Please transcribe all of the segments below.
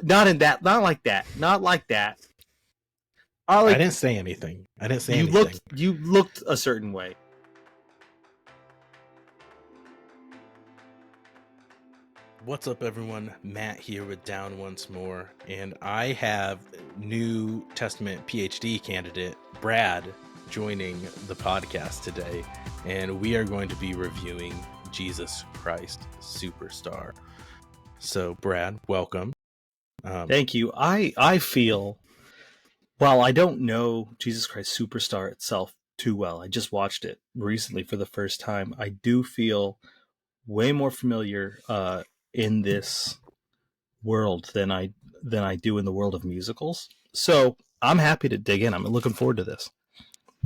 not in that, not like that, not like that. I didn't say anything. You looked a certain way. What's up, everyone? Matt here with Down Once More, and I have New Testament PhD candidate Brad joining the podcast today, and we are going to be reviewing Jesus Christ Superstar. So, Brad, welcome. Thank you. I feel, while I don't know Jesus Christ Superstar itself too well, I just watched it recently for the first time. I do feel way more familiar in this world than I do in the world of musicals. So I'm happy to dig in. I'm looking forward to this.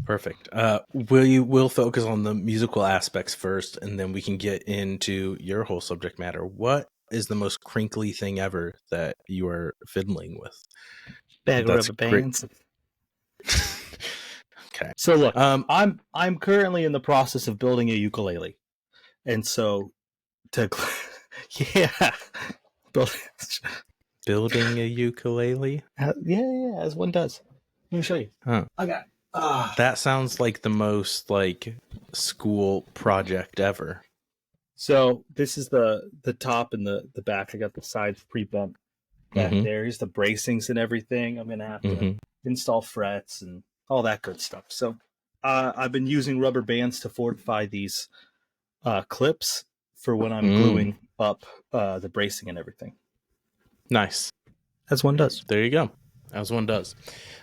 Perfect. We'll focus on the musical aspects first, and then we can get into your whole subject matter. What is the most crinkly thing ever that you are fiddling with? Bag of rubber bands. Okay. So look, I'm currently in the process of building a ukulele, and so building a ukulele. Yeah, as one does. Let me show you. I got. That sounds like the most school project ever. So this is the top and the back. I got the sides pre-bent back there. Here's the bracings and everything. I'm gonna have to install frets and all that good stuff. So I've been using rubber bands to fortify these clips for when I'm gluing up the bracing and everything. Nice. As one does. There you go. As one does.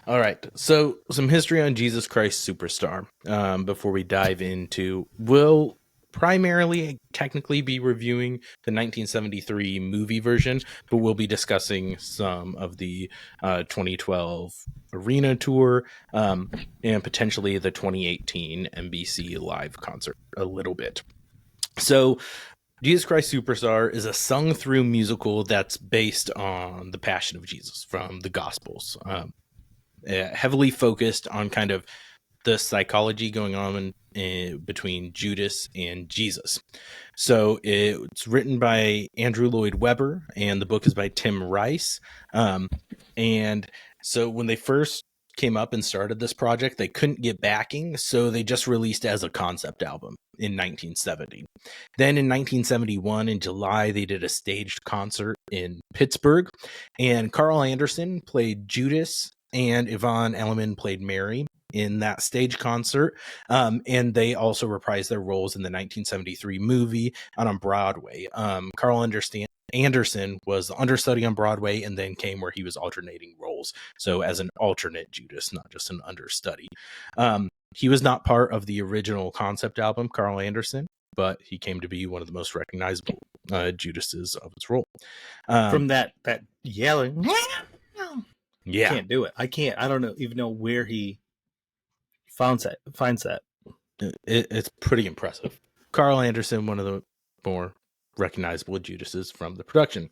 All right. So some history on Jesus Christ Superstar before we dive into. We'll primarily technically be reviewing the 1973 movie version, but we'll be discussing some of the 2012 arena tour and potentially the 2018 NBC live concert a little bit. So Jesus Christ Superstar is a sung-through musical that's based on the Passion of Jesus from the Gospels, heavily focused on kind of the psychology going on between Judas and Jesus. So it's written by Andrew Lloyd Webber, and the book is by Tim Rice. And so when they first came up and started this project, they couldn't get backing, so they just released it as a concept album in 1970. Then in 1971, in July, they did a staged concert in Pittsburgh, and Carl Anderson played Judas, and Yvonne Elliman played Mary in that stage concert, and they also reprised their roles in the 1973 movie and on Broadway. Carl Anderson was the understudy on Broadway and then came where he was alternating roles, so as an alternate Judas, not just an understudy. He was not part of the original concept album, Carl Anderson, but he came to be one of the most recognizable Judases of his role. From that yelling, yeah, can't do it. I can't. I don't even know where he finds that. It's pretty impressive. Carl Anderson, one of the more recognizable Judases from the production.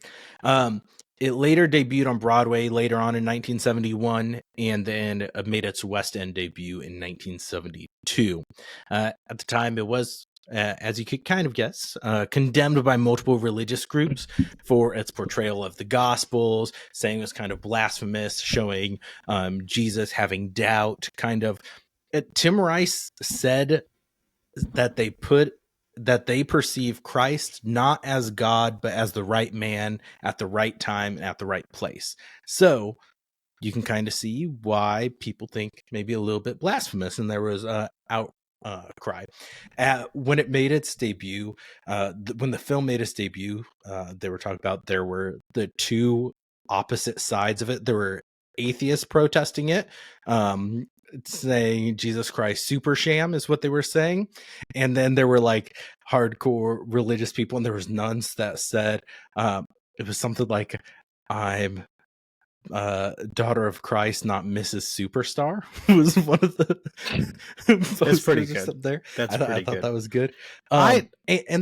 It later debuted on Broadway later on in 1971, and then made its West End debut in 1972. At the time, it was, as you could kind of guess, condemned by multiple religious groups for its portrayal of the Gospels, saying it was kind of blasphemous, showing Jesus having doubt, kind of. Tim Rice said that they perceive Christ not as God, but as the right man at the right time and at the right place. So you can kind of see why people think maybe a little bit blasphemous, and there was outcry. When it made its debut, when the film made its debut, they were talking about there were the two opposite sides of it. There were atheists protesting it, saying Jesus Christ super sham is what they were saying, and then there were like hardcore religious people, and there was nuns that said it was something like, I'm daughter of Christ, not Mrs. Superstar. Was one of the that's pretty good there. I thought that was good. And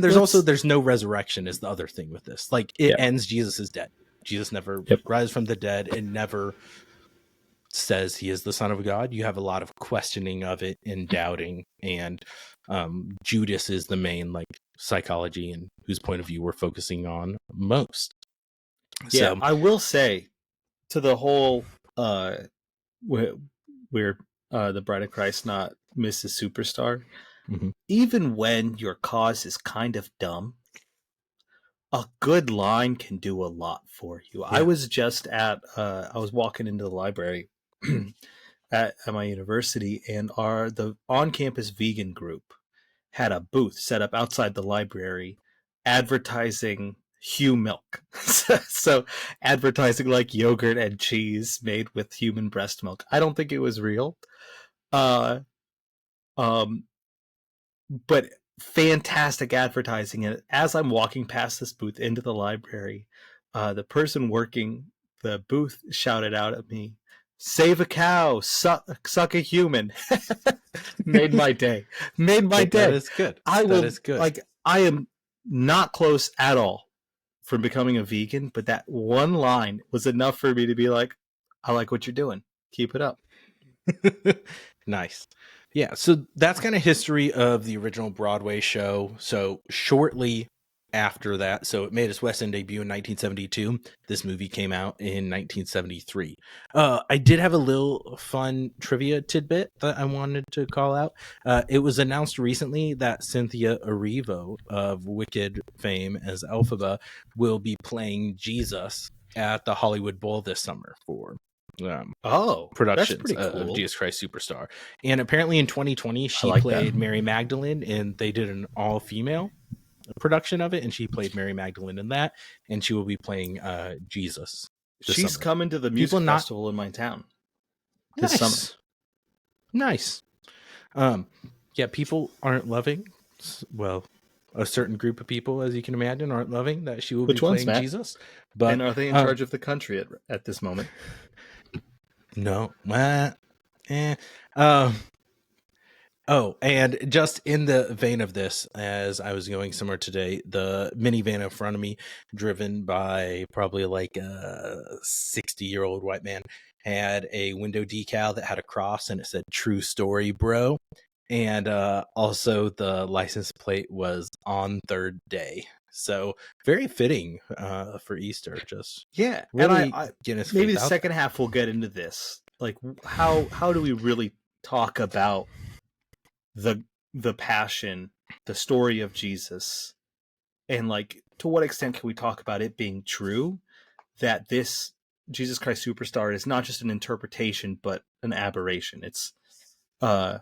there's no resurrection is the other thing with this. Like it ends, Jesus is dead. Jesus never rises from the dead, and never says he is the Son of God. You have a lot of questioning of it and doubting, and Judas is the main psychology and whose point of view we're focusing on most. Yeah, so I will say to the whole where, the Bride of Christ, not Mrs. Superstar. Mm-hmm. Even when your cause is kind of dumb, a good line can do a lot for you. Yeah. I was just I was walking into the library at my university, and the on-campus vegan group had a booth set up outside the library advertising Hugh milk. So advertising like yogurt and cheese made with human breast milk. I don't think it was real. Uh, um, but fantastic advertising. And as I'm walking past this booth into the library, the person working the booth shouted out at me, "Save a cow, suck a human." Made my day. Made my day. That is good. That is good. Like, I am not close at all from becoming a vegan, but that one line was enough for me to be like, I like what you're doing. Keep it up. Nice. Yeah, so that's kind of history of the original Broadway show. So shortly after that, so it made its West End debut in 1972. This movie came out in 1973. I did have a little fun trivia tidbit that I wanted to call out. It was announced recently that Cynthia Erivo of Wicked fame as Elphaba will be playing Jesus at the Hollywood Bowl this summer for productions of Jesus Christ Superstar. And apparently in 2020 she played Mary Magdalene, and they did an all-female production of it, and she played Mary Magdalene in that, and she will be playing Jesus this She's summer. coming to the music festival in my town this summer. Nice. Yeah, people aren't loving, well, a certain group of people, as you can imagine, aren't loving that she will be playing Jesus. But and are they in charge of the country at this moment? No. Oh, and just in the vein of this, as I was going somewhere today, the minivan in front of me, driven by probably like a 60-year-old white man, had a window decal that had a cross and it said "True Story, Bro." And also the license plate was "On Third Day." So very fitting for Easter. Just really, and maybe the second half we'll get into this. Like, how do we really talk about the passion, the story of Jesus, and like to what extent can we talk about it being true that this Jesus Christ Superstar is not just an interpretation but an aberration? It's so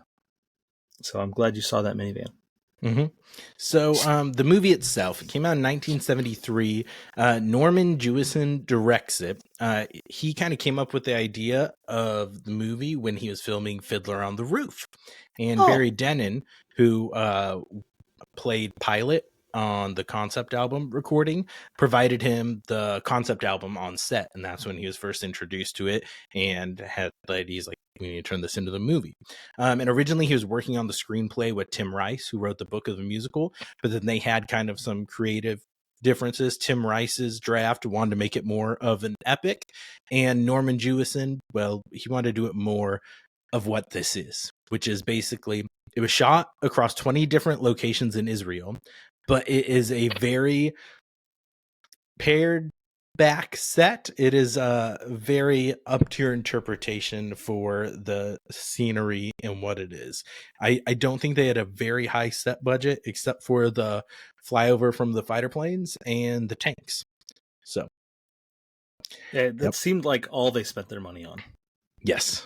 I'm glad you saw that minivan. Mm-hmm. So the movie itself, it came out in 1973. Norman Jewison directs it. He kind of came up with the idea of the movie when he was filming Fiddler on the Roof. And Barry Dennen, who played Pilate on the concept album recording, provided him the concept album on set, and that's when he was first introduced to it and had the ideas like, we need to turn this into the movie. And originally he was working on the screenplay with Tim Rice, who wrote the book of the musical, but then they had kind of some creative differences. Tim Rice's draft wanted to make it more of an epic, and Norman Jewison, well, he wanted to do it more of what this is, which is basically, it was shot across 20 different locations in Israel, but it is a very pared back set. It is very up to your interpretation for the scenery and what it is. I don't think they had a very high set budget except for the flyover from the fighter planes and the tanks. So yeah, that seemed like all they spent their money on. Yes.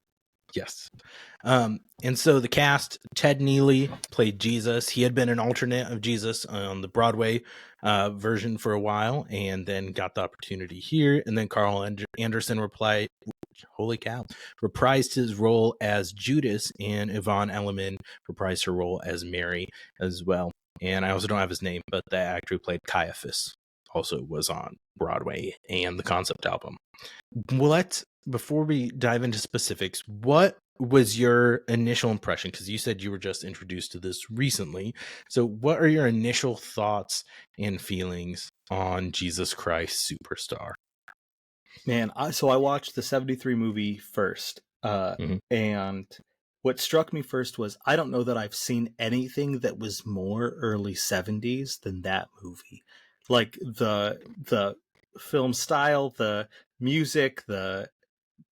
And so the cast, Ted Neely played Jesus. He had been an alternate of Jesus on the Broadway version for a while, and then got the opportunity here. And then Carl Anderson reprised his role as Judas, and Yvonne Elliman reprised her role as Mary as well. And I also don't have his name, but the actor who played Caiaphas also was on Broadway and the concept album. Before we dive into specifics, what was your initial impression? Because you said you were just introduced to this recently. So what are your initial thoughts and feelings on Jesus Christ Superstar? Man, so I watched the 73 movie first. And what struck me first was, I don't know that I've seen anything that was more early 70s than that movie. Like the film style, the music, the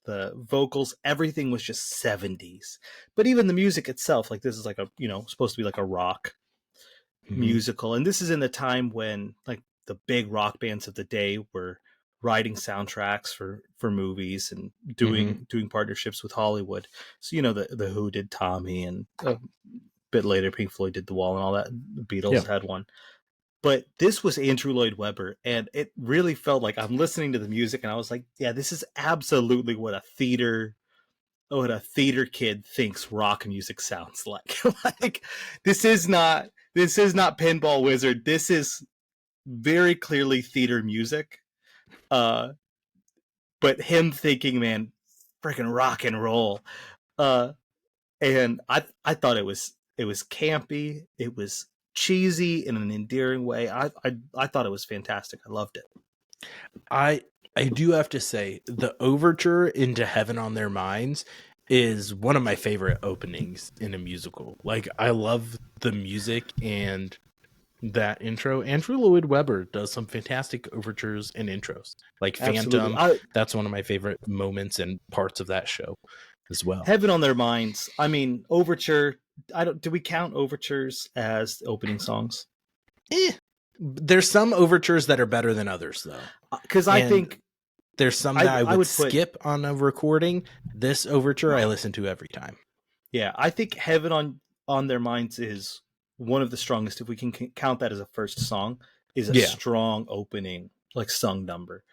the vocals, everything was just 70s. But even the music itself, like this is like a, supposed to be like a rock musical. And this is in the time when like the big rock bands of the day were writing soundtracks for movies and doing partnerships with Hollywood. So, the Who did Tommy, and a bit later Pink Floyd did The Wall and all that. The Beatles had one. But this was Andrew Lloyd Webber, and it really felt like I'm listening to the music and I was like, yeah, this is absolutely what a theater kid thinks rock music sounds like. Like this is not Pinball Wizard. This is very clearly theater music. But him thinking, man, freaking rock and roll. And I thought it was campy. It was cheesy in an endearing way. I thought it was fantastic. I loved it. I do have to say the overture into Heaven on Their Minds is one of my favorite openings in a musical. Like, I love the music and that intro. Andrew Lloyd Webber does some fantastic overtures and intros. Like Phantom, that's one of my favorite moments and parts of that show as well. Heaven on Their Minds. I mean, overture. Do we count overtures as opening songs? There's some overtures that are better than others, though. Because I think there's some that I would skip on a recording. This overture I listen to every time. Yeah, I think Heaven on Their Minds is one of the strongest, if we can count that as a first song, is a strong opening, like sung number.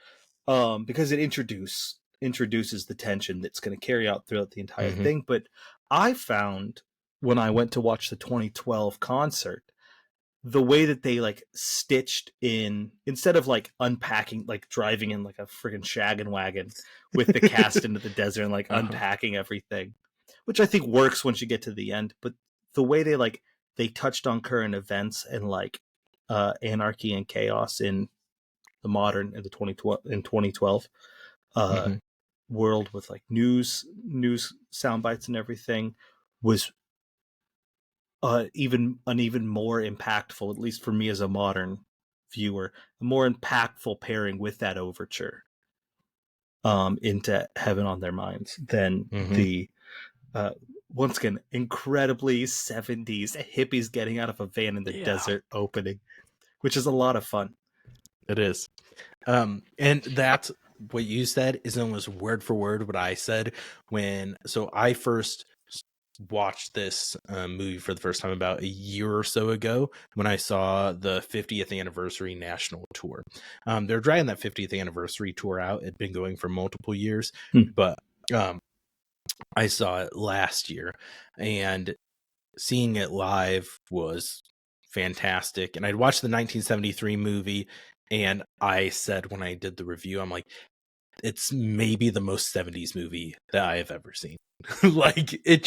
Because it introduces the tension that's going to carry out throughout the entire thing. But I found when I went to watch the 2012 concert, the way that they like stitched in, instead of like unpacking, like driving in like a friggin' shaggin' wagon with the cast into the desert and like unpacking everything, which I think works once you get to the end. But the way they touched on current events and like anarchy and chaos in the modern in the 2012 world with like news sound bites and everything was even more impactful, at least for me as a modern viewer, a more impactful pairing with that overture into Heaven on Their Minds than the once again incredibly 70s hippies getting out of a van in the desert opening, which is a lot of fun. It is. And that's what you said is almost word for word what I said so I first watched this movie for the first time about a year or so ago when I saw the 50th anniversary national tour. They're dragging that 50th anniversary tour out. It'd been going for multiple years, but I saw it last year, and seeing it live was fantastic. And I'd watched the 1973 movie, and I said when I did the review, I'm like, it's maybe the most 70s movie that I have ever seen. Like it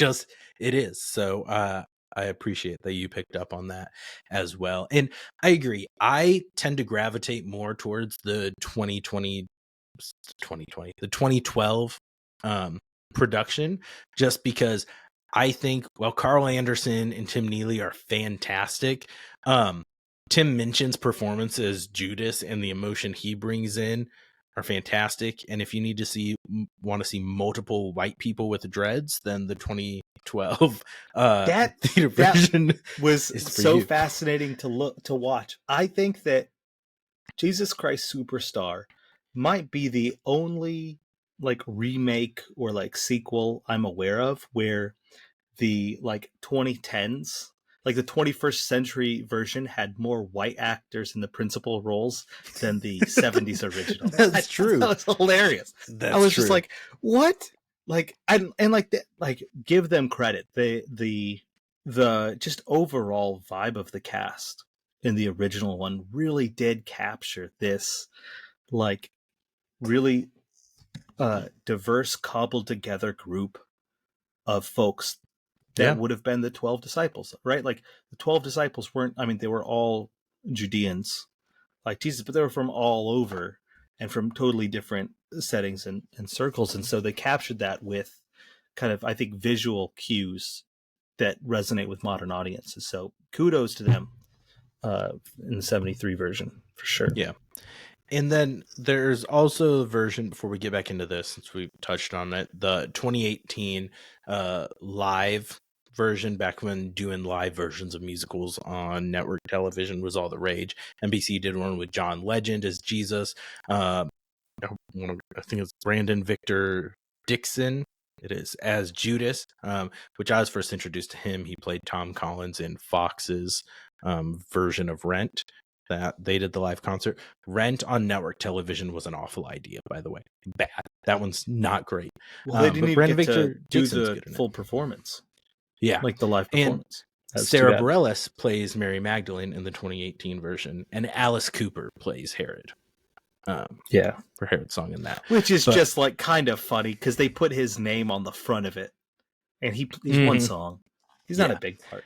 is. So I appreciate that you picked up on that as well. And I agree. I tend to gravitate more towards the 2012 production, just because I think while Carl Anderson and Tim Neely are fantastic, Tim Minchin's performance as Judas and the emotion he brings in are fantastic. And if you want to see multiple white people with dreads, then the 2012 theater version was so fascinating to watch. I think that Jesus Christ Superstar might be the only like remake or like sequel I'm aware of where the like 2010s, like the 21st century version, had more white actors in the principal roles than the 70s original. That's true. That was hilarious. I was just like, what? Like, and like, like, give them credit. The just overall vibe of the cast in the original one really did capture this, like, really diverse, cobbled together group of folks that would have been the 12 disciples, right? Like the 12 disciples weren't, I mean, they were all Judeans like Jesus, but they were from all over and from totally different settings and circles. And so they captured that with kind of, I think, visual cues that resonate with modern audiences. So kudos to them in the 73 version for sure. Yeah. And then there's also a version, before we get back into this, since we touched on it, the 2018 live version, back when doing live versions of musicals on network television was all the rage. NBC did one with John Legend as Jesus. I think it's Brandon Victor Dixon. It is as Judas, which I was first introduced to him. He played Tom Collins in Fox's version of Rent. That they did the live concert. Rent on network television was an awful idea, by the way. Bad. That one's not great. Well, they didn't even get to do Dixon's the full performance. Yeah. Like the live performance. And Sarah Bareilles plays Mary Magdalene in the 2018 version, and Alice Cooper plays Herod. For Herod's song in that. Which is just like kind of funny because they put his name on the front of it. And he's one song. He's not a big part.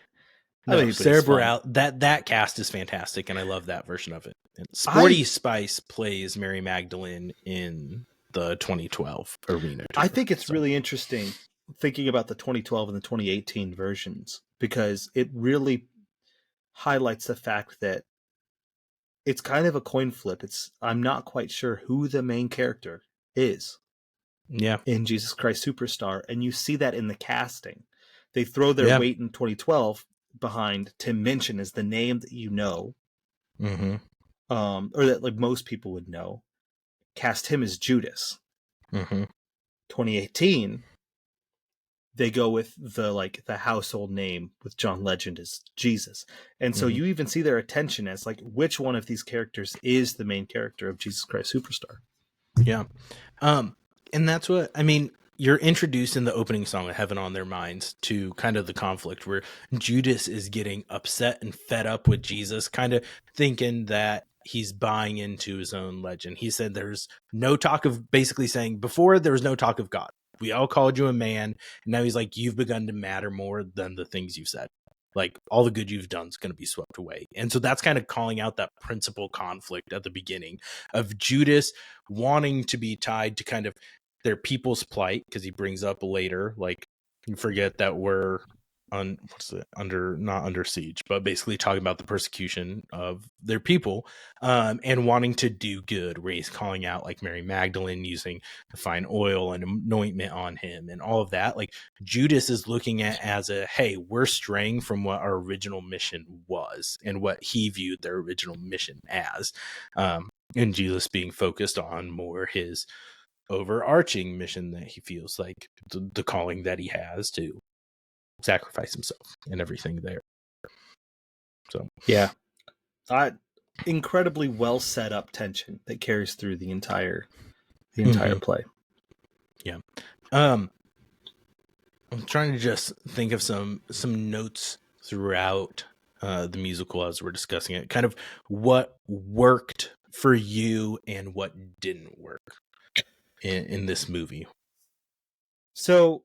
No, Sarah Bareilles, that cast is fantastic, and I love that version of it. And Sporty Spice plays Mary Magdalene in the 2012 arena tour. I think it's really interesting thinking about the 2012 and the 2018 versions, because it really highlights the fact that it's kind of a coin flip. I'm not quite sure who the main character is. Yeah. In Jesus Christ Superstar, and you see that in the casting. They throw their weight in 2012 behind Tim Minchin as the name that you know, or that like most people would know. Cast him as Judas. 2018, they go with the household name with John Legend as Jesus, and so you even see their attention as like which one of these characters is the main character of Jesus Christ Superstar. Yeah, and that's what I mean. You're introduced in the opening song of Heaven on Their Minds to kind of the conflict where Judas is getting upset and fed up with Jesus, kind of thinking that he's buying into his own legend. He said there's no talk of, basically saying, before there was no talk of God. We all called you a man. And now he's like, you've begun to matter more than the things you've said. Like all the good you've done is going to be swept away. And so that's kind of calling out that principal conflict at the beginning of Judas wanting to be tied to kind of their people's plight, because he brings up later, like, you forget that we're not under siege, but basically talking about the persecution of their people, and wanting to do good, where he's calling out like Mary Magdalene using the fine oil and anointment on him and all of that. Like Judas is looking at as a, hey, we're straying from what our original mission was and what he viewed their original mission as, and Jesus being focused on more his overarching mission that he feels like the calling that he has to sacrifice himself and everything there. So yeah, incredibly well set up tension that carries through the entire play. Yeah. I'm trying to just think of some notes throughout the musical as we're discussing it, kind of what worked for you and what didn't work in this movie. So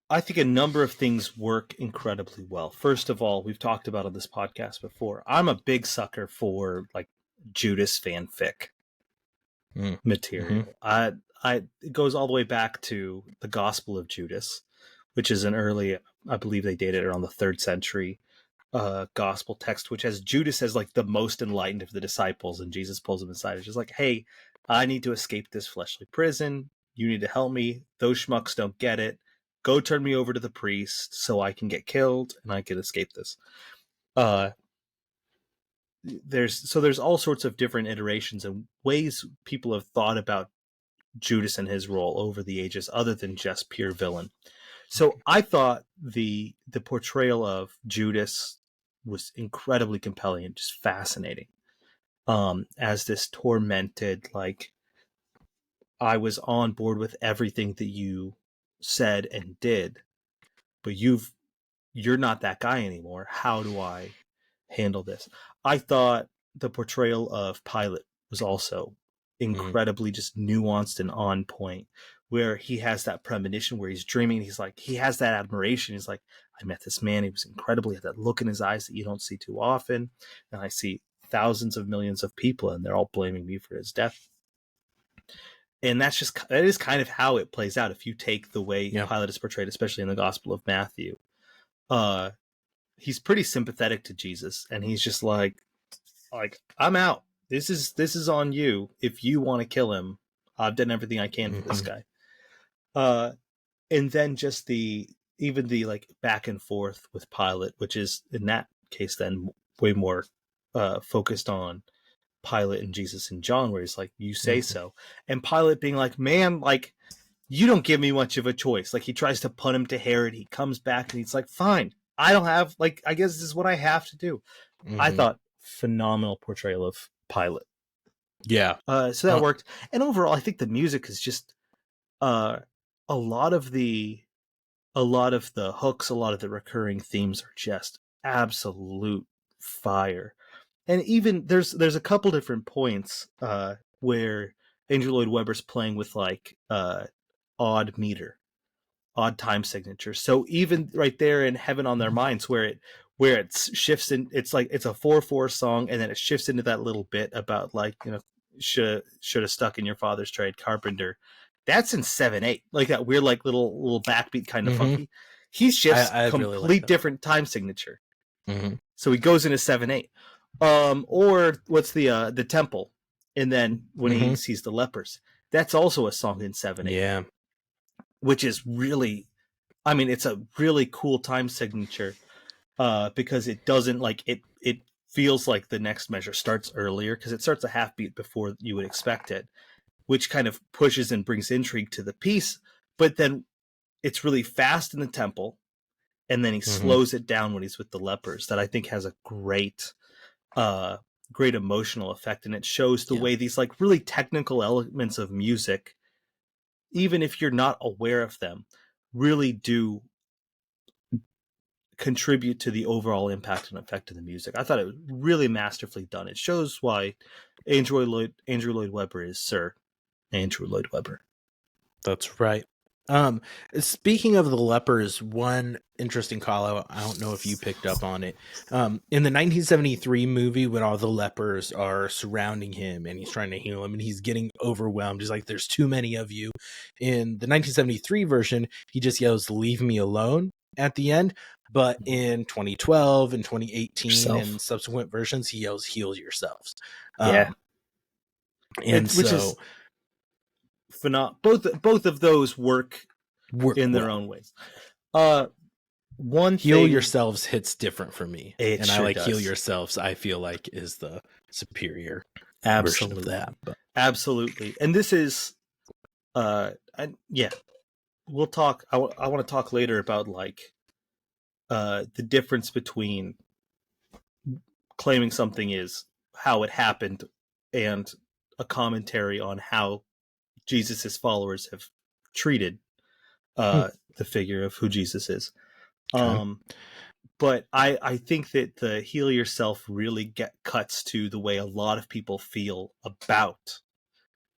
I think a number of things work incredibly well. First of all, we've talked about on this podcast before, I'm a big sucker for like Judas fanfic material. It goes all the way back to the Gospel of Judas, which is an early, I believe they dated around the 3rd century gospel text, which has Judas as like the most enlightened of the disciples, and Jesus pulls him aside. It's just like, hey, I need to escape this fleshly prison. You need to help me. Those schmucks don't get it. Go turn me over to the priest so I can get killed and I can escape this. There's all sorts of different iterations and ways people have thought about Judas and his role over the ages, other than just pure villain. So I thought the portrayal of Judas was incredibly compelling and just fascinating. As this tormented, like, I was on board with everything that you said and did, but you're not that guy anymore. How do I handle this? I thought the portrayal of Pilate was also incredibly just nuanced and on point, where he has that premonition where he's dreaming. He's like, he has that admiration. He's like, I met this man. He was incredible. He had that look in his eyes that you don't see too often. And I see thousands of millions of people and they're all blaming me for his death. And that is kind of how it plays out. If you take the way Pilate is portrayed, especially in the Gospel of Matthew, he's pretty sympathetic to Jesus, and he's just like, I'm out. this is on you. If you want to kill him, I've done everything I can for this Mm-hmm. guy. And then just even the like back and forth with Pilate, which is in that case then way more focused on Pilate and Jesus and John, where he's like, you say Mm-hmm. so. And Pilate being like, man, like, you don't give me much of a choice. Like, he tries to put him to Herod. He comes back and he's like, fine, I don't have, like, I guess this is what I have to do. I Mm-hmm. thought phenomenal portrayal of Pilate. Yeah. So that worked. And overall, I think the music is just uh, a lot of the hooks, a lot of the recurring themes are just absolute fire. And even there's a couple different points where Andrew Lloyd Webber's playing with like odd meter, odd time signature. So even right there in Heaven on Their Minds, where it shifts in, it's like it's a 4/4 song, and then it shifts into that little bit about like, you know, should have stuck in your father's trade, carpenter. That's in 7/8, like that weird like little backbeat kind of Mm-hmm. funky. He shifts I really like complete that. different time signature. Mm-hmm. So he goes into 7/8. Or what's the temple, and then when he Mm-hmm. sees the lepers, that's also a song in 7/8, Yeah. which is really, I mean, it's a really cool time signature because it doesn't like it feels like the next measure starts earlier because it starts a half beat before you would expect it, which kind of pushes and brings intrigue to the piece. But then it's really fast in the temple, and then he Mm-hmm. slows it down when he's with the lepers. That I think has a uh, great emotional effect, and it shows the Yeah. way these like really technical elements of music, even if you're not aware of them, really do contribute to the overall impact and effect of the music. I thought it was really masterfully done. It shows why Andrew Lloyd Webber is Sir Andrew Lloyd Webber. That's right. Um, Speaking of the lepers, one interesting call out, I don't know if you picked up on it. In the 1973 movie, when all the lepers are surrounding him and he's trying to heal him and he's getting overwhelmed, he's like, there's too many of you. In the 1973 version, he just yells, leave me alone at the end. But in 2012 and 2018 Yourself. and subsequent versions, he yells, heal yourselves. Yeah. And Which is both of those work in their own ways. One heal thing, yourselves hits different for me, it and sure I like does. heal yourselves. I feel like is the superior Absolutely. version of that. But Absolutely, and this is, yeah, we'll talk. I want to talk later about like the difference between claiming something is how it happened and a commentary on how Jesus's followers have treated the figure of who Jesus is. okay. But I think that the heal yourself really cuts to the way a lot of people feel about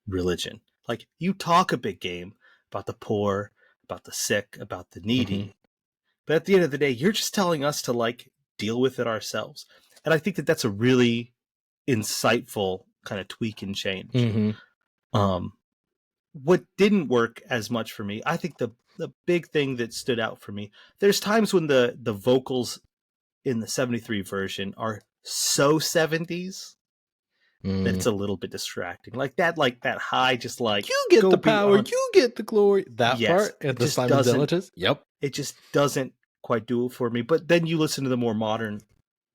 religion. Like, you talk a big game about the poor, about the sick, about the needy, Mm-hmm. but at the end of the day, you're just telling us to like deal with it ourselves. And I think that that's a really insightful kind of tweak and change. Mm-hmm. What didn't work as much for me, I think the big thing that stood out for me, there's times when the vocals in the 73 version are so 70s that it's a little bit distracting. Like that high, just like, You get go the power, beyond. you get the glory. That Yes, part at it the just Simon doesn't. Zealotes. Yep. It just doesn't quite do it for me. But then you listen to the more modern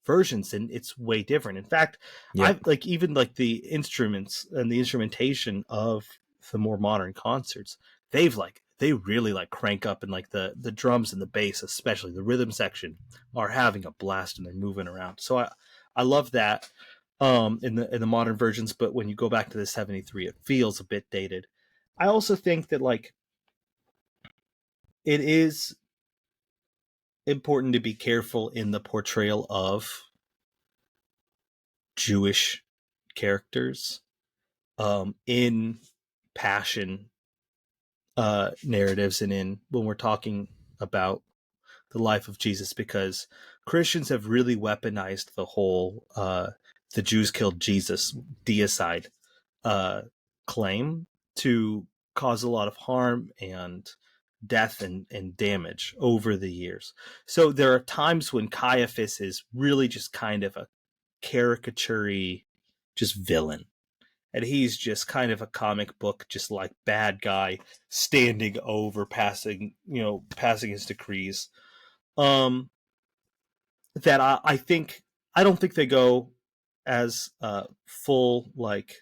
versions, and it's way different. In fact, Yep. I like even like the instruments and the instrumentation of the more modern concerts. They really like crank up, and like the drums and the bass, especially the rhythm section, are having a blast and they're moving around. So I love that in the modern versions. But when you go back to the 73, it feels a bit dated. I also think that like it is important to be careful in the portrayal of Jewish characters in passion narratives and in when we're talking about the life of Jesus, because Christians have really weaponized the whole the Jews killed Jesus deicide uh, claim to cause a lot of harm and death and damage over the years. So there are times when Caiaphas is really just kind of a caricature just villain. And he's just kind of a comic book, just like bad guy standing over, passing his decrees. Um, that I think I don't think they go as full like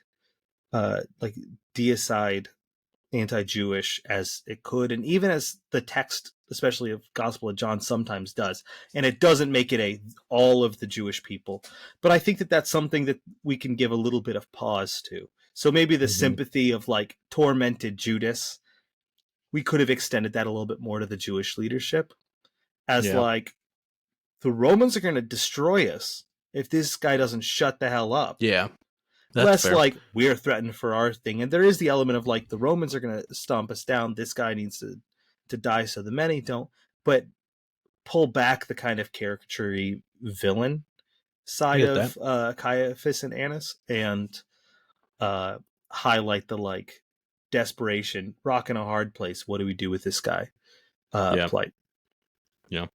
deicide anti-Jewish as it could, and even as the text, especially of Gospel of John, sometimes does. And it doesn't make it all of the Jewish people, but I think that that's something that we can give a little bit of pause to. So maybe the sympathy of like tormented Judas, we could have extended that a little bit more to the Jewish leadership, as like the Romans are going to destroy us if this guy doesn't shut the hell up. Yeah. That's less fair. like we're threatened for our thing. And there is the element of like the Romans are going to stomp us down. This guy needs to die so the many don't. But pull back the kind of caricature villain side of Caiaphas and Annas, and highlight the like desperation, rock in a hard place. What do we do with this guy? Plight. Yeah.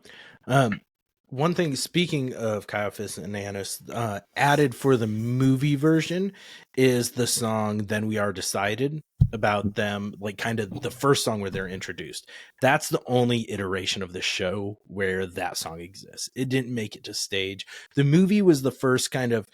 One thing, speaking of Caiaphas and Annas, added for the movie version is the song Then We Are Decided, about them, like kind of the first song where they're introduced. That's the only iteration of the show where that song exists. It didn't make it to stage. The movie was the first kind of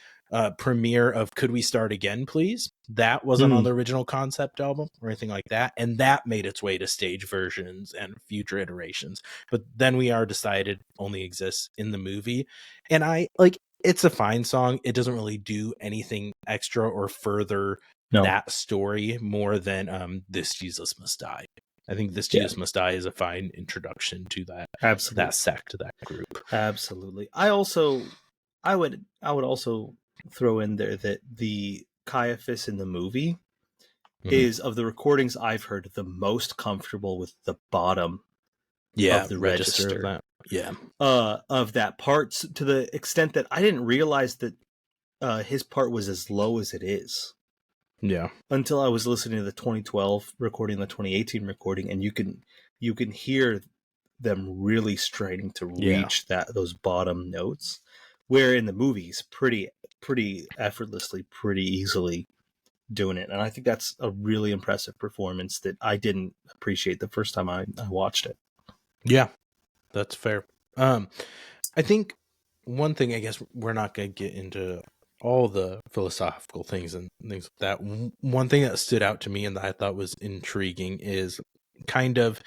premiere of Could We Start Again, Please? That wasn't on the original concept album or anything like that. And that made its way to stage versions and future iterations. But Then We Are Decided only exists in the movie. And I like, it's a fine song. It doesn't really do anything extra or further that story more than This Jesus Must Die. I think This Jesus Must Die is a fine introduction to that. Absolutely. That sect, that group. Absolutely. I would also throw in there that the Caiaphas in the movie is, of the recordings I've heard, the most comfortable with the bottom of the register. Of that. Yeah. Of that part, to the extent that I didn't realize that his part was as low as it is. Yeah. Until I was listening to the 2012 recording, the 2018 recording, and you can hear them really straining to reach those bottom notes, where in the movies pretty effortlessly, pretty easily doing it. And I think that's a really impressive performance that I didn't appreciate the first time I watched it. Yeah, that's fair. I think one thing, I guess we're not going to get into all the philosophical things and things like that. One thing that stood out to me and that I thought was intriguing is kind of,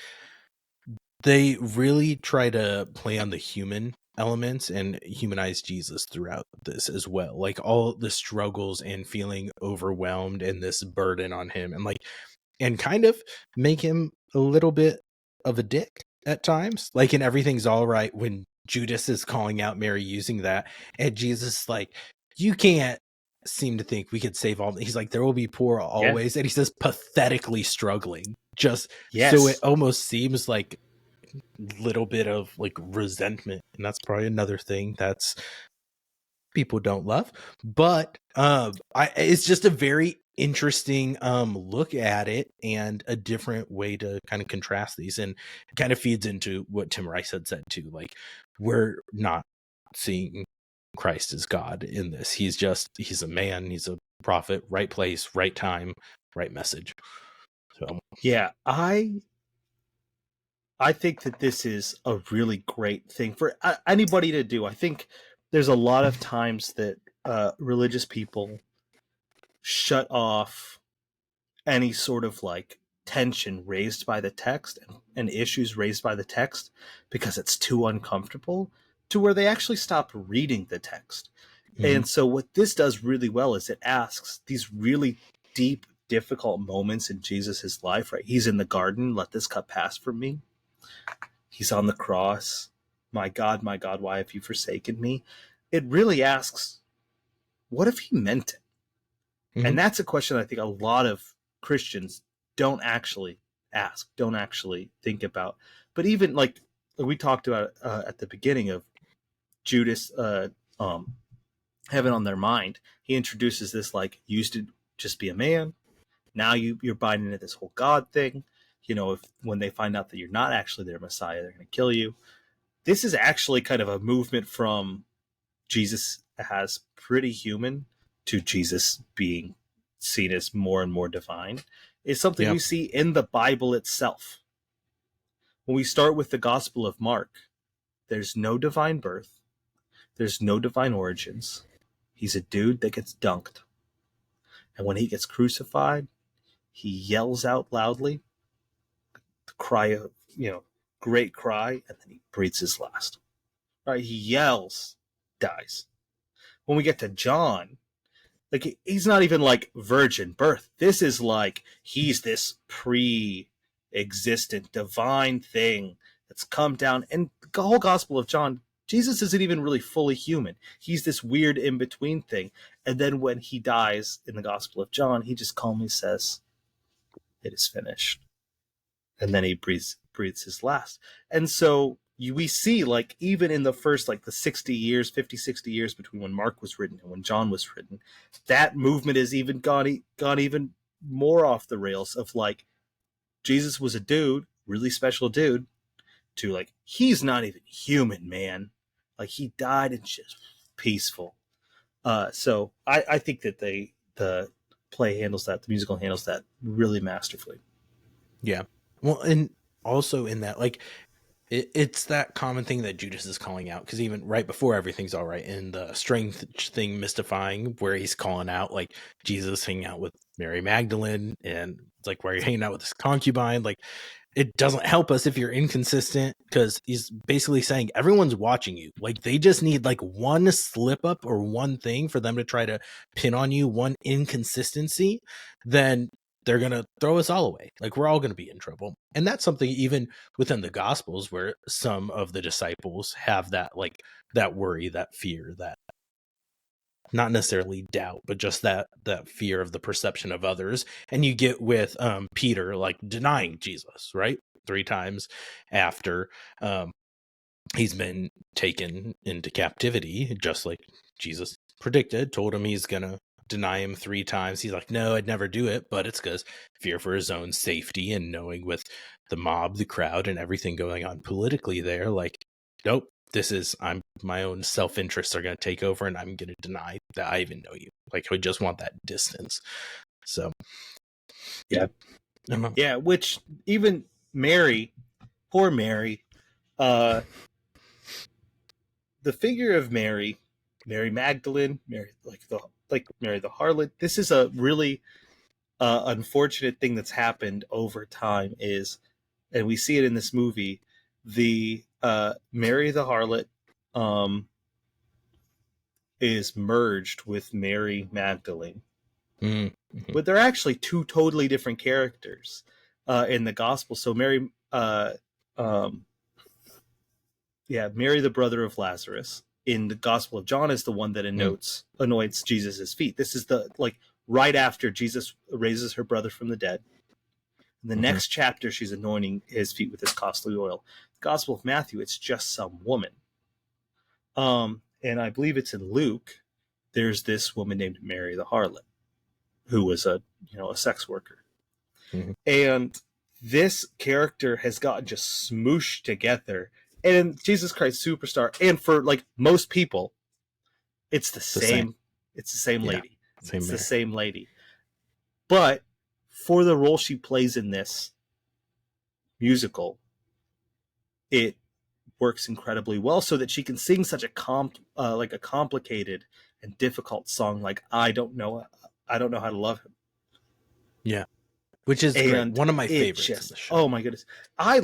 they really try to play on the human elements and humanize Jesus throughout this as well. Like all the struggles and feeling overwhelmed and this burden on him, and kind of make him a little bit of a dick at times. Like in Everything's All Right, when Judas is calling out Mary using that, and Jesus is like, you can't seem to think we could save all. He's like, there will be poor always. And he says pathetically struggling. So it almost seems like little bit of like resentment, and that's probably another thing that's people don't love, but it's just a very interesting look at it and a different way to kind of contrast these, and it kind of feeds into what Tim Rice had said too. Like, we're not seeing Christ as God in this. He's a man, he's a prophet, right place, right time, right message. So yeah, I think that this is a really great thing for anybody to do. I think there's a lot of times that religious people shut off any sort of like tension raised by the text and issues raised by the text because it's too uncomfortable, to where they actually stop reading the text. And so what this does really well is it asks these really deep, difficult moments in Jesus's life, right? He's in the garden, let this cup pass from me. He's on the cross. My God, why have you forsaken me? It really asks, what if he meant it? And that's a question I think a lot of Christians don't actually ask, don't actually think about. But even like we talked about at the beginning of Judas having on their mind, he introduces this like, used to just be a man. Now you're buying into this whole God thing. If when they find out that you're not actually their Messiah, they're going to kill you. This is actually kind of a movement from Jesus as pretty human to Jesus being seen as more and more divine is something Yeah. we see in the Bible itself. When we start with the Gospel of Mark, there's no divine birth. There's no divine origins. He's a dude that gets dunked. And when he gets crucified, he yells out loudly, the cry of, great cry, and then he breathes his last. Right? He yells, dies. When we get to John, like, he's not even like virgin birth. This is like he's this pre-existent divine thing that's come down. And the whole Gospel of John, Jesus isn't even really fully human. He's this weird in-between thing. And then when he dies in the Gospel of John, he just calmly says, "It is finished." And then he breathes his last. And so we see, like, even in the first, like, the 60 years, 50, 60 years between when Mark was written and when John was written, that movement has even gone even more off the rails of, like, Jesus was a dude, really special dude, to, like, he's not even human, man. Like, he died and just peaceful. So I think that the play handles that, the musical handles that really masterfully. Yeah. Well, and also in that, like, it's that common thing that Judas is calling out, because even right before everything's all right, in the strength thing mystifying, where he's calling out, like, Jesus hanging out with Mary Magdalene, and it's like, why are you hanging out with this concubine? Like, it doesn't help us if you're inconsistent, because he's basically saying everyone's watching you. Like, they just need like one slip up or one thing for them to try to pin on you, one inconsistency, then they're going to throw us all away. Like, we're all going to be in trouble. And that's something even within the Gospels where some of the disciples have that, like, that worry, that fear, that not necessarily doubt, but just that fear of the perception of others. And you get with Peter, like, denying Jesus, right? 3 times after he's been taken into captivity, just like Jesus predicted, told him he's going to deny him 3 times. He's like, no, I'd never do it. But it's because fear for his own safety, and knowing with the mob, the crowd, and everything going on politically there, like, nope, I'm my own self-interests are going to take over, and I'm going to deny that I even know you. Like, I just want that distance. So, yeah. Yeah, which even Mary, poor Mary, the figure of Mary Magdalene, Mary, Mary the harlot. This is a really unfortunate thing that's happened over time. And we see it in this movie. The Mary the harlot is merged with Mary Magdalene, but they're actually 2 totally different characters in the gospel. So Mary, Mary, the brother of Lazarus, in the Gospel of John, is the one that anoints Jesus's feet. This is the, like, right after Jesus raises her brother from the dead. In the next chapter, she's anointing his feet with this costly oil. The Gospel of Matthew, it's just some woman. And I believe it's in Luke. There's this woman named Mary the harlot, who was a sex worker. And this character has gotten just smooshed together. And Jesus Christ Superstar, and for, like, most people, it's the same. It's the same lady. It's the same lady. But for the role she plays in this musical, it works incredibly well, so that she can sing such a complicated and difficult song like I don't know how to love him. Yeah. Which is great. One of my favorites in the show. Oh my goodness. I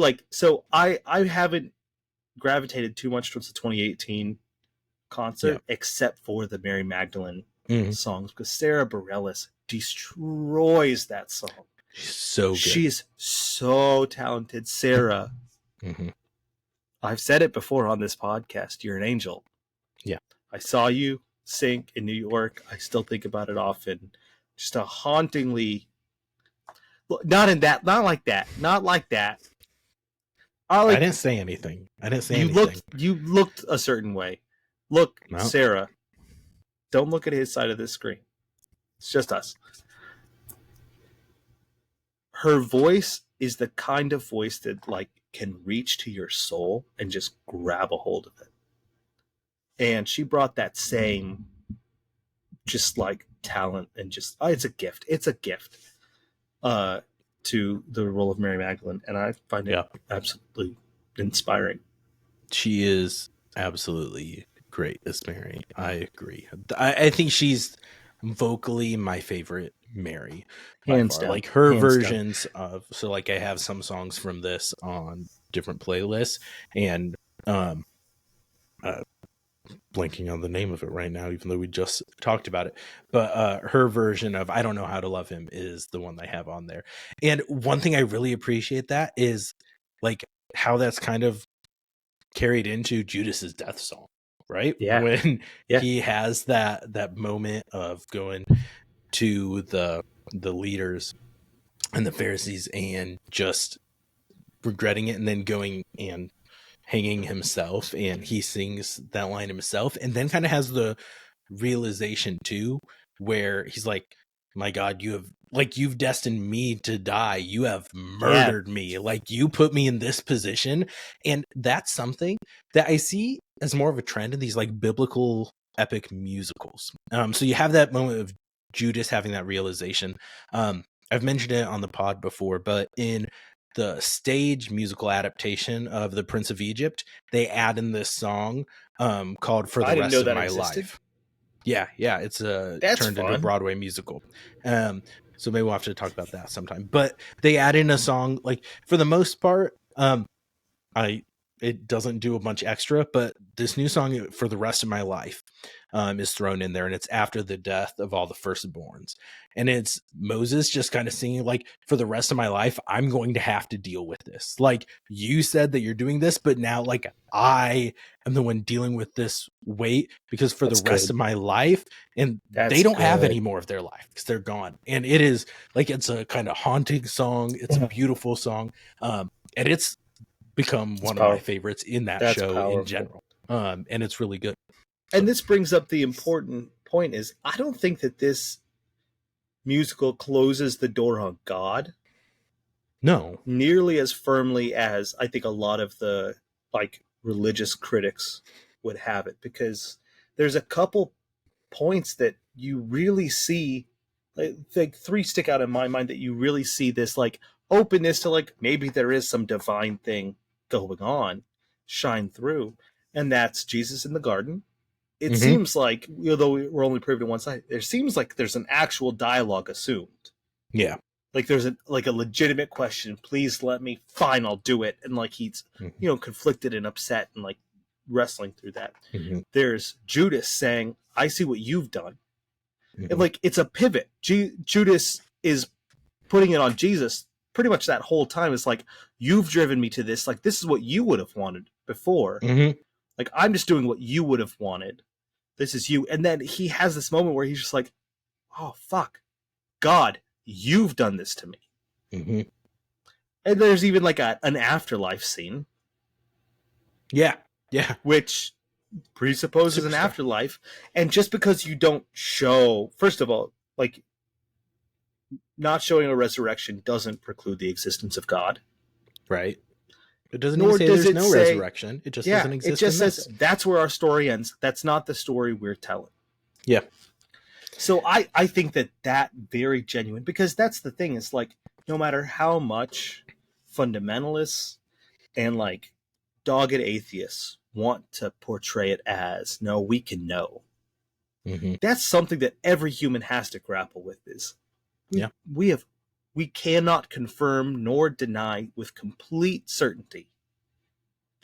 haven't gravitated too much towards the 2018 concert, except for the Mary Magdalene songs, because Sarah Bareilles destroys that song. She's so good. She's so talented. Sarah, I've said it before on this podcast, you're an angel. Yeah. I saw you sing in New York. I still think about it often. Just a hauntingly, not like that. I didn't say anything. You looked a certain way. Look, no. Sarah, don't look at his side of this screen. It's just us. Her voice is the kind of voice that, like, can reach to your soul and just grab a hold of it. And she brought that same, just like talent and just it's a gift. It's a gift to the role of Mary Magdalene, and I find it absolutely inspiring. She is absolutely great as Mary. I agree. I think she's vocally my favorite Mary by Hands far. down. Like her Hands versions of, so like I have some songs from this on different playlists, and blanking on the name of it right now, even though we just talked about it. But her version of I Don't Know How to Love Him is the one I have on there. And one thing I really appreciate that is like how that's kind of carried into Judas's death song, right? Yeah. When Yeah. he has that moment of going to the leaders and the Pharisees and just regretting it, and then going and hanging himself, and he sings that line himself, and then kind of has the realization too, where he's like, my God, you've destined me to die. You have murdered me. Like, you put me in this position. And that's something that I see as more of a trend in these like biblical epic musicals. So you have that moment of Judas having that realization. I've mentioned it on the pod before, but in the stage musical adaptation of The Prince of Egypt, they add in this song called For the Rest of My Life. Yeah, it's turned into a Broadway musical. So maybe we'll have to talk about that sometime. But they add in a song, like for the most part, it doesn't do a bunch extra, but this new song For the Rest of My Life is thrown in there, and it's after the death of all the firstborns. And it's Moses just kind of singing like, for the rest of my life, I'm going to have to deal with this. Like, you said that you're doing this, but now like I am the one dealing with this weight, because for the rest of my life, and they don't have any more of their life because they're gone. And it is like, it's a kind of haunting song. It's a beautiful song. And it's become one of my favorites in that show in general. And it's really good. And this brings up the important point is, I don't think that this musical closes the door on God. No. Nearly as firmly as I think a lot of the like religious critics would have it, because there's a couple points that you really see, like three stick out in my mind, that you really see this like openness to like, maybe there is some divine thing going on shine through. And that's Jesus in the garden. It seems like, although we're only privy to one side, it seems like there's an actual dialogue assumed. Yeah. Like there's a legitimate question. Please let me. Fine, I'll do it. And like he's, conflicted and upset and like wrestling through that. There's Judas saying, I see what you've done. And like, it's a pivot. Judas is putting it on Jesus pretty much that whole time. It's like, you've driven me to this. Like, this is what you would have wanted before. Like, I'm just doing what you would have wanted. This is you. And then he has this moment where he's just like, oh, fuck. God, you've done this to me. And there's even like an afterlife scene. Yeah. Which presupposes an afterlife. And just because you don't show, first of all, like, not showing a resurrection doesn't preclude the existence of God. Right. It doesn't even say there's no resurrection. It just doesn't exist. It just says that's where our story ends. That's not the story we're telling. Yeah. So I think that very genuine, because that's the thing. It's like, no matter how much fundamentalists and like dogged atheists want to portray it as, no, we can know. That's something that every human has to grapple with. Is we cannot confirm nor deny with complete certainty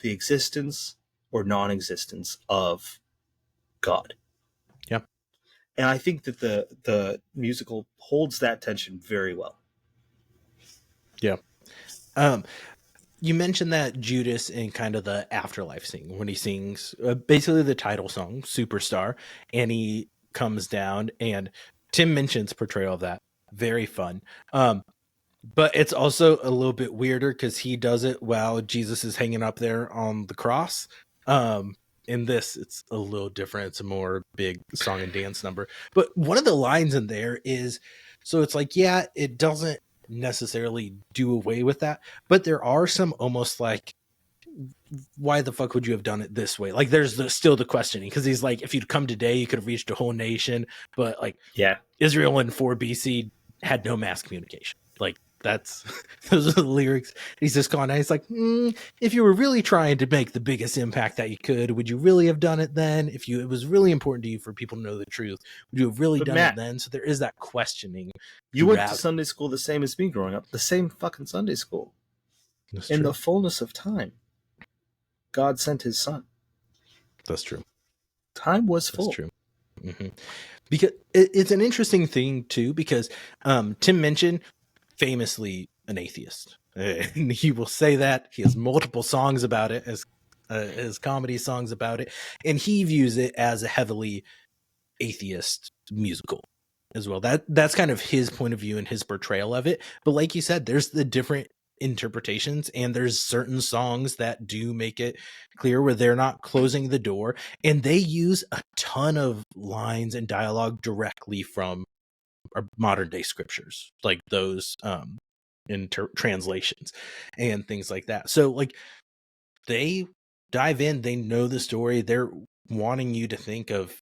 the existence or non-existence of God. Yeah. And I think that the musical holds that tension very well. Yeah. You mentioned that Judas in kind of the afterlife scene when he sings basically the title song, Superstar, and he comes down, and Tim mentions portrayal of that. Very fun. But it's also a little bit weirder because he does it while Jesus is hanging up there on the cross. In this, it's a little different. It's a more big song and dance number. But one of the lines in there is, so it's like, yeah, it doesn't necessarily do away with that, but there are some almost like why the fuck would you have done it this way? Like, there's still the questioning, because he's like, if you'd come today, you could have reached a whole nation. But like, yeah, Israel in 4 BC had no mass communication. Like, that's those are the lyrics. He's just gone. He's like, if you were really trying to make the biggest impact that you could, would you really have done it then? If it was really important to you for people to know the truth, would you have really done it then? So there is that questioning. You went to Sunday school the same as me growing up, the same fucking Sunday school. In the fullness of time, God sent his son. That's true. Time was full. That's true. Mm-hmm. Because it's an interesting thing too, because Tim mentioned famously an atheist, and he will say that he has multiple songs about it, as comedy songs about it, and he views it as a heavily atheist musical as well. That's kind of his point of view and his portrayal of it. But like you said, there's the different interpretations, and there's certain songs that do make it clear where they're not closing the door, and they use a ton of lines and dialogue directly from our modern day scriptures, like those translations and things like that. So like, they dive in, they know the story, they're wanting you to think of,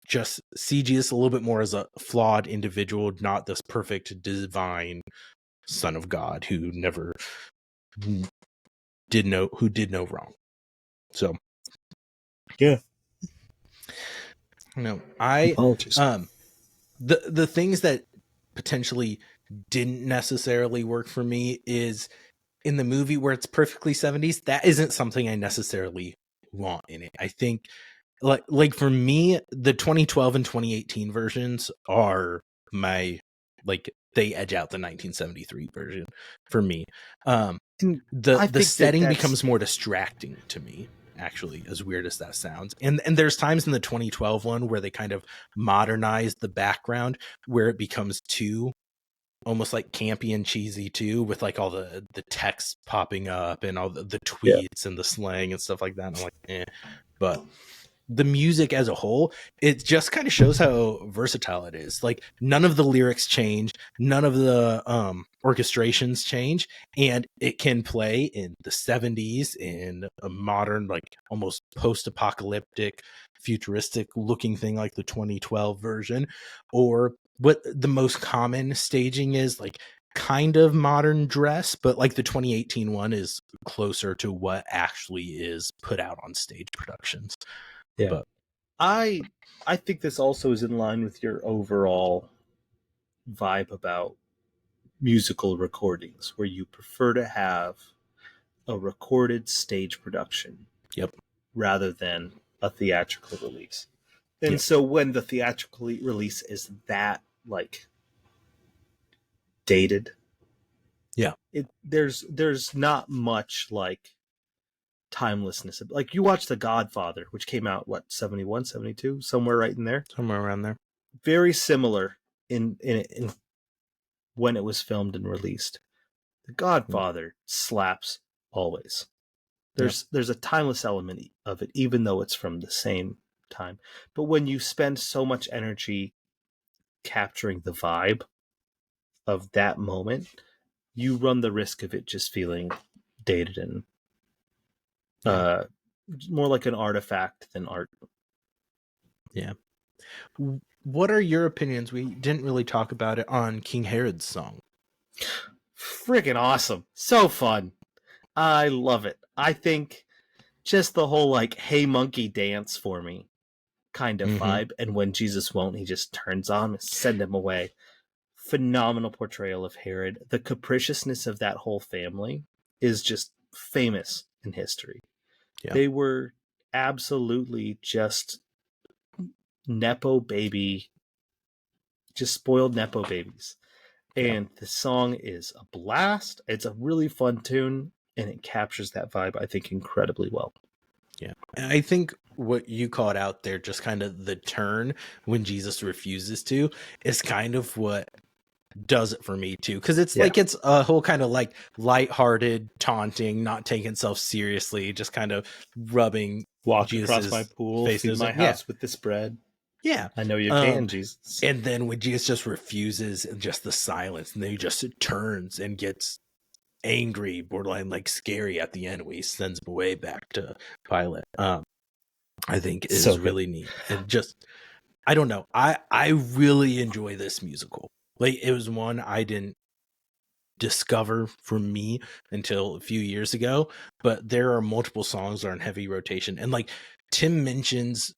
just see Jesus a little bit more as a flawed individual, not this perfect divine son of God who never did no wrong. So yeah, no, I apologies. The things that potentially didn't necessarily work for me is in the movie where it's perfectly 70s. That isn't something I necessarily want in it. I think like for me, the 2012 and 2018 versions are my, like, they edge out the 1973 version for me. The setting becomes more distracting to me, actually, as weird as that sounds. And there's times in the 2012 one where they kind of modernize the background, where it becomes too almost like campy and cheesy too, with like all the text popping up and all the tweets and the slang and stuff like that. And I'm like, but the music as a whole, it just kind of shows how versatile it is. Like, none of the lyrics change, none of the orchestrations change, and it can play in the 70s, in a modern, like almost post-apocalyptic, futuristic looking thing like the 2012 version, or what the most common staging is, like kind of modern dress, but like the 2018 one is closer to what actually is put out on stage productions. Yeah, but I think this also is in line with your overall vibe about musical recordings, where you prefer to have a recorded stage production, rather than a theatrical release. And so when the theatrical release is that like dated, there's not much like timelessness. Like, you watch The Godfather, which came out 71, 72, somewhere right in there, somewhere around there, very similar in when it was filmed and released. The Godfather slaps always. There's a timeless element of it, even though it's from the same time. But when you spend so much energy capturing the vibe of that moment, you run the risk of it just feeling dated and more like an artifact than art. Yeah. What are your opinions? We didn't really talk about it on King Herod's song. Freaking awesome. So fun. I love it. I think just the whole like, hey monkey dance for me kind of vibe. And when Jesus won't, he just turns on and send him away. Phenomenal portrayal of Herod. The capriciousness of that whole family is just famous in history. Yeah. They were absolutely just Nepo baby, just spoiled Nepo babies. And the song is a blast. It's a really fun tune, and it captures that vibe, I think, incredibly well. Yeah. And I think what you called out there, just kind of the turn when Jesus refuses to, is kind of what does it for me too, because it's like, it's a whole kind of like lighthearted, taunting, not taking itself seriously, just kind of rubbing walk across my pool, feed my house with this bread. Yeah, I know you can, Jesus. And then when Jesus just refuses, and just the silence, and then he just turns and gets angry, borderline like scary at the end when he sends him away back to Pilate. I think So is good. really neat. And just, I don't know. I really enjoy this musical. Like, it was one I didn't discover for me until a few years ago, but there are multiple songs that are in heavy rotation. And like Tim mentions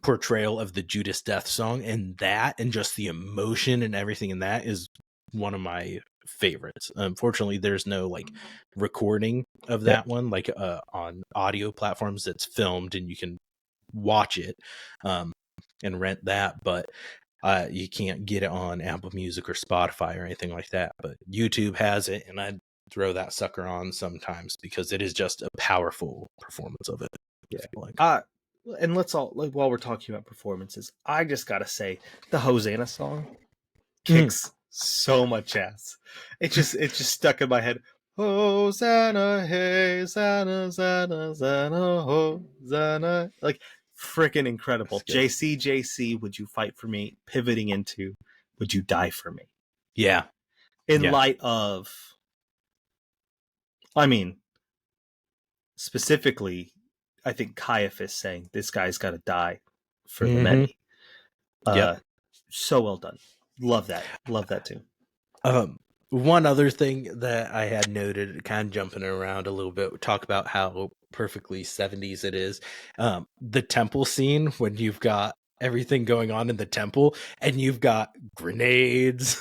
portrayal of the Judas Death song, and that and just the emotion and everything in that is one of my favorites. Unfortunately, there's no like recording of Yeah. that one like on audio platforms that's filmed and you can watch it and rent that, but you can't get it on Apple Music or Spotify or anything like that. But YouTube has it, and I throw that sucker on sometimes because it is just a powerful performance of it. Yeah. I feel like. And let's all, like, while we're talking about performances, I just gotta say the Hosanna song kicks so much ass. It just stuck in my head. Hosanna, hey, Zanna, Zanna, Zanna, Hosanna. Like, freaking incredible. JC, JC, would you fight for me? Pivoting into, would you die for me? Yeah. In light of, I mean, specifically, I think Caiaphas saying this guy's got to die for the many. So well done. Love that too. One other thing that I had noted, kind of jumping around a little bit, talk about how perfectly 70s it is. The temple scene when you've got everything going on in the temple and you've got grenades,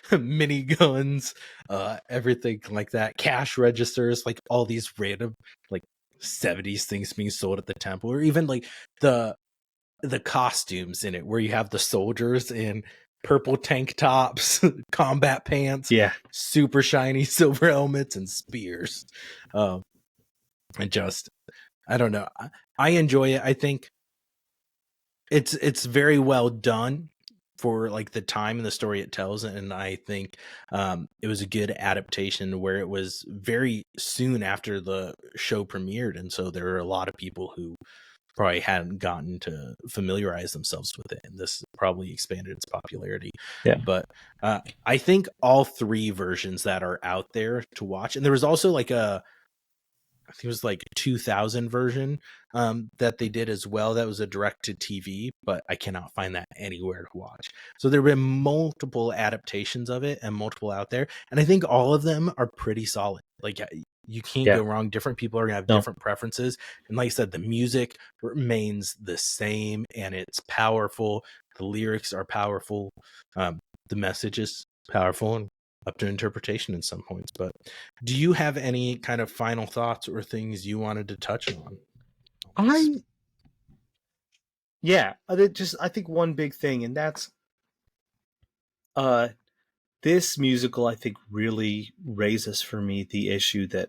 miniguns, everything like that, cash registers, like all these random like 70s things being sold at the temple, or even like the costumes in it where you have the soldiers in purple tank tops, combat pants, super shiny silver helmets, and spears. And just, I don't know. I enjoy it. I think it's very well done for like the time and the story it tells, and I think it was a good adaptation where it was very soon after the show premiered, and so there are a lot of people who probably hadn't gotten to familiarize themselves with it, and this probably expanded its popularity. But I think all three versions that are out there to watch, and there was also like I think it was like a 2000 version that they did as well. That was a direct to TV, but I cannot find that anywhere to watch. So there have been multiple adaptations of it and multiple out there. And I think all of them are pretty solid. Like, you can't go wrong. Different people are going to have different preferences. And like I said, the music remains the same and it's powerful. The lyrics are powerful. The message is powerful and up to interpretation in some points. But do you have any kind of final thoughts or things you wanted to touch on? I think one big thing, and that's this musical, I think, really raises for me the issue that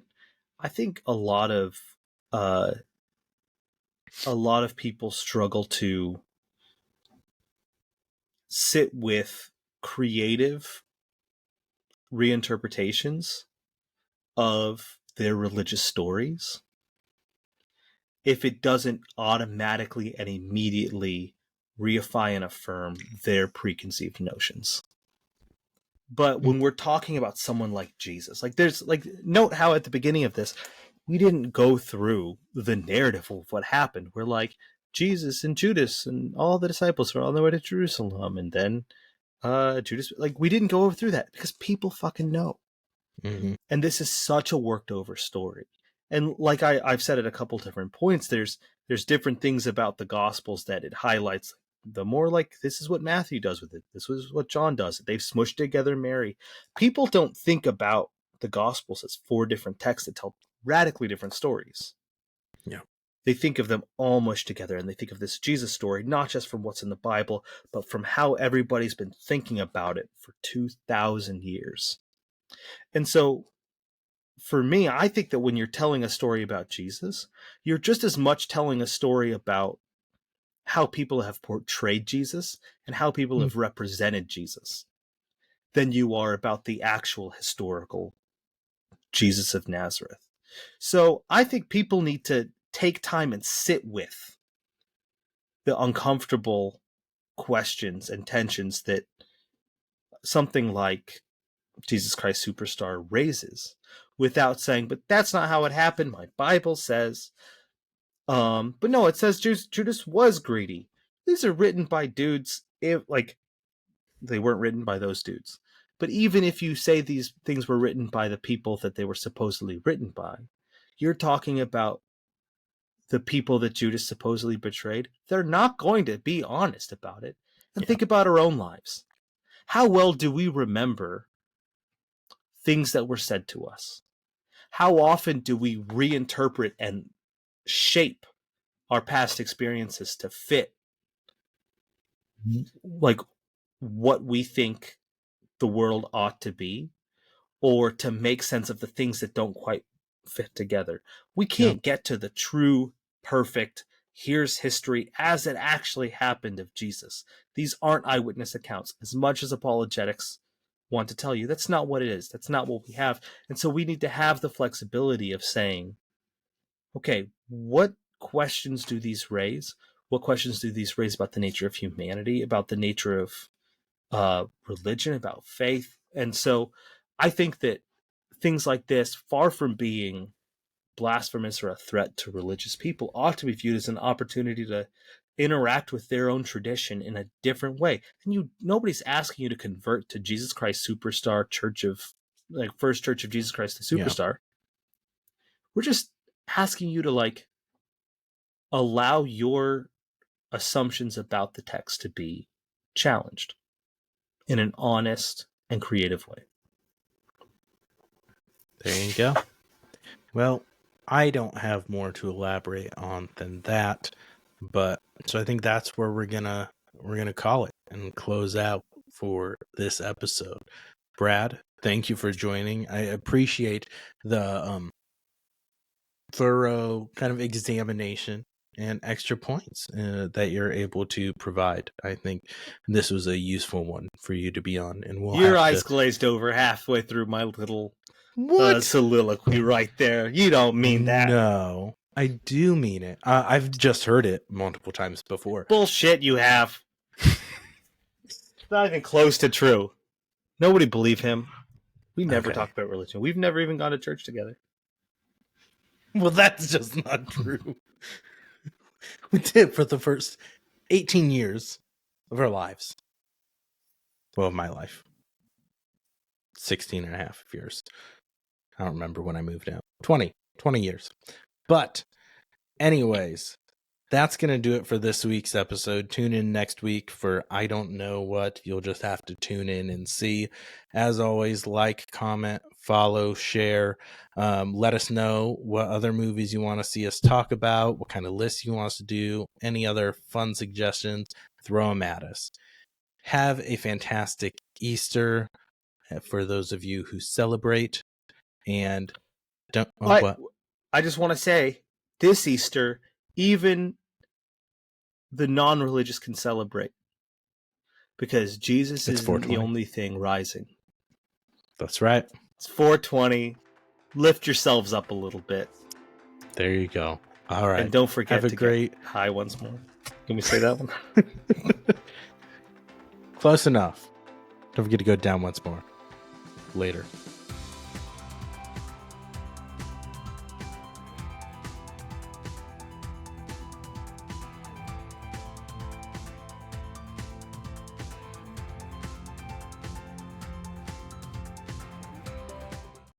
I think a lot of people struggle to sit with creative reinterpretations of their religious stories if it doesn't automatically and immediately reify and affirm their preconceived notions. But when we're talking about someone like Jesus, like, there's like, note how at the beginning of this, we didn't go through the narrative of what happened. We're like, Jesus and Judas and all the disciples are on their way to Jerusalem, and then Judas, like, we didn't go through that because people fucking know. Mm-hmm. And this is such a worked over story. And like I've said at a couple different points, there's different things about the Gospels that it highlights. The more, like, this is what Matthew does with it. This was what John does. They've smushed together Mary. People don't think about the Gospels as 4 different texts that tell radically different stories. Yeah. They think of them all mushed together, and they think of this Jesus story, not just from what's in the Bible, but from how everybody's been thinking about it for 2,000 years. And so, for me, I think that when you're telling a story about Jesus, you're just as much telling a story about how people have portrayed Jesus and how people have represented Jesus than you are about the actual historical Jesus of Nazareth. So I think people need to take time and sit with the uncomfortable questions and tensions that something like Jesus Christ Superstar raises without saying, but that's not how it happened. My Bible says. But no, it says Judas was greedy. These are written by dudes, like they weren't written by those dudes. But even if you say these things were written by the people that they were supposedly written by, you're talking about the people that Judas supposedly betrayed. They're not going to be honest about it. And think about our own lives. How well do we remember things that were said to us? How often do we reinterpret and shape our past experiences to fit like what we think the world ought to be, or to make sense of the things that don't quite fit together? We can't get to the true, perfect, here's history as it actually happened of Jesus. These aren't eyewitness accounts. As much as apologetics want to tell you, that's not what it is. That's not what we have. And so we need to have the flexibility of saying, okay, what questions do these raise? What questions do these raise about the nature of humanity, about the nature of religion, about faith? And so I think that things like this, far from being blasphemous or a threat to religious people, ought to be viewed as an opportunity to interact with their own tradition in a different way. And nobody's asking you to convert to Jesus Christ Superstar Church of, like, First Church of Jesus Christ the Superstar. We're just asking you to, like, allow your assumptions about the text to be challenged in an honest and creative way. There you go. Well, I don't have more to elaborate on than that, but so I think that's where we're gonna call it and close out for this episode. Brad, thank you for joining. I appreciate the thorough kind of examination and extra points that you're able to provide. I think this was a useful one for you to be on, and your eyes glazed over halfway through my little soliloquy right there. You don't mean that. No, I do mean it. I've just heard it multiple times before. Bullshit, you have. It's not even close to true. Nobody believe him. We never talk about religion. We've never even gone to church together. Well, that's just not true. We did for the first 18 years of our lives. Well, of my life. 16 and a half years. I don't remember when I moved out. 20 years. But anyways, that's going to do it for this week's episode. Tune in next week for I Don't Know What. You'll just have to tune in and see. As always, like, comment, follow, share. Let us know what other movies you want to see us talk about, what kind of lists you want us to do, any other fun suggestions, throw them at us. Have a fantastic Easter for those of you who celebrate. And don't... what? I just want to say, this Easter, even the non-religious can celebrate, because Jesus is the only thing rising. That's right. It's 420. Lift yourselves up a little bit. There you go. All right. And don't forget to get high once more. Can we say that one? Close enough. Don't forget to go down once more. Later.